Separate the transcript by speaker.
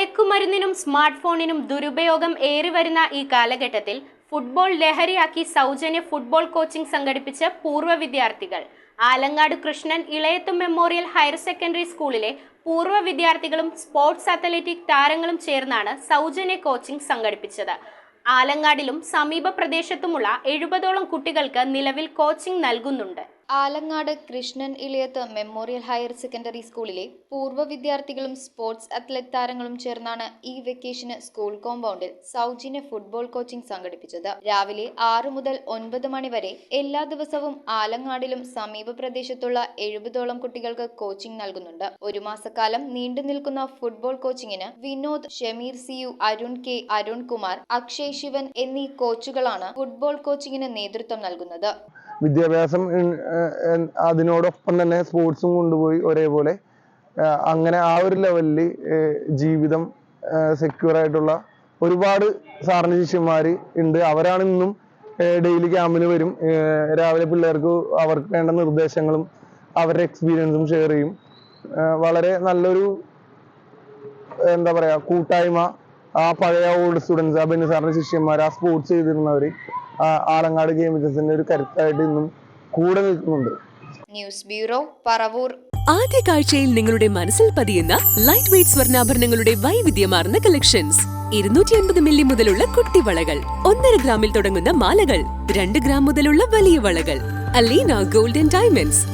Speaker 1: മയക്കുമരുന്നിനും smart ഫോണിനും ദുരുപയോഗം ഏറിവരുന്ന ഈ കാലഘട്ടത്തിൽ ഫുട്ബോൾ ലഹരിയാക്കി സൗജന്യ ഫുട്ബോൾ കോച്ചിംഗ് സംഘടിപ്പിച്ച പൂർവ്വ വിദ്യാർത്ഥികൾ. ആലങ്ങാട് കൃഷ്ണൻ ഇളയത്തും മെമ്മോറിയൽ ഹയർ സെക്കൻഡറി സ്കൂളിലെ പൂർവ്വ വിദ്യാർത്ഥികളും സ്പോർട്സ് അത്ലറ്റിക് താരങ്ങളും ചേർന്നാണ് സൗജന്യ കോച്ചിംഗ് സംഘടിപ്പിച്ചത്. ആലങ്ങാടിലും സമീപ പ്രദേശത്തുമുള്ള 70ഓളം കുട്ടികൾക്ക് നിലവിൽ കോച്ചിംഗ് നൽകുന്നുണ്ട്.
Speaker 2: Alangad Krishnan Ilayath memorial higher secondary സ്കൂളിലെ പൂർവ്വ വിദ്യാർത്ഥികളും സ്പോർട്സ് അത്ലറ്റ് താരങ്ങളും ചേർന്നാണ് ഈ വെക്കേഷന് സ്കൂൾ കോമ്പൗണ്ടിൽ സൗജന്യ ഫുട്ബോൾ കോച്ചിംഗ് സംഘടിപ്പിച്ചത്. രാവിലെ 6 മുതൽ 9 മണി വരെ എല്ലാ ദിവസവും ആലങ്ങാടിലും സമീപ പ്രദേശത്തുള്ള 70ഓളം കുട്ടികൾക്ക് കോച്ചിംഗ് നൽകുന്നുണ്ട്. ഒരു മാസക്കാലം നീണ്ടു നിൽക്കുന്ന ഫുട്ബോൾ കോച്ചിങ്ങിന് വിനോദ്, ഷമീർ സിയു, അരുൺ കെ, അരുൺ കുമാർ, അക്ഷയ് ശിവൻ എന്നീ കോച്ചുകളാണ് ഫുട്ബോൾ കോച്ചിങ്ങിന് നേതൃത്വം നൽകുന്നത്.
Speaker 3: വിദ്യാഭ്യാസം അതിനോടൊപ്പം തന്നെ സ്പോർട്സും കൊണ്ടുപോയി ഒരേപോലെ അങ്ങനെ ആ ഒരു ലെവലിൽ ജീവിതം സെക്യൂർ ആയിട്ടുള്ള ഒരുപാട് സാറിന് ശിഷ്യന്മാർ ഉണ്ട്. അവരാണ് ഇന്നും ഡെയിലി ക്യാമ്പിന് വരും. രാവിലെ പിള്ളേർക്ക് അവർക്ക് വേണ്ട നിർദ്ദേശങ്ങളും അവരുടെ എക്സ്പീരിയൻസും ഷെയർ ചെയ്യും. വളരെ നല്ലൊരു എന്താ പറയാ കൂട്ടായ്മ. ആ പഴയ ഓൾഡ് സ്റ്റുഡൻസ്, ആ ബെന്നി സാറിന്റെ ശിഷ്യന്മാർ, ആ സ്പോർട്സ് ചെയ്തിരുന്നവർ ആലങ്ങാട് ഗെയിംസിന്റെ ഒരു കരുത്തായിട്ട് ഇന്നും കൂടെ നിൽക്കുന്നുണ്ട്.
Speaker 2: News bureau, Paravur.
Speaker 4: ആദ്യ കാഴ്ചയിൽ നിങ്ങളുടെ മനസ്സിൽ പതിയുന്ന ലൈറ്റ് വെയ്റ്റ് സ്വർണ്ണാഭരണങ്ങളുടെ വൈവിധ്യമാർന്ന കളക്ഷൻസ്. 250 മില്ലി മുതലുള്ള കുട്ടിവളകൾ, 1.5 ഗ്രാമിൽ തുടങ്ങുന്ന മാലകൾ, 2 ഗ്രാം മുതലുള്ള വലിയ വളകൾ. Aleena golden diamonds.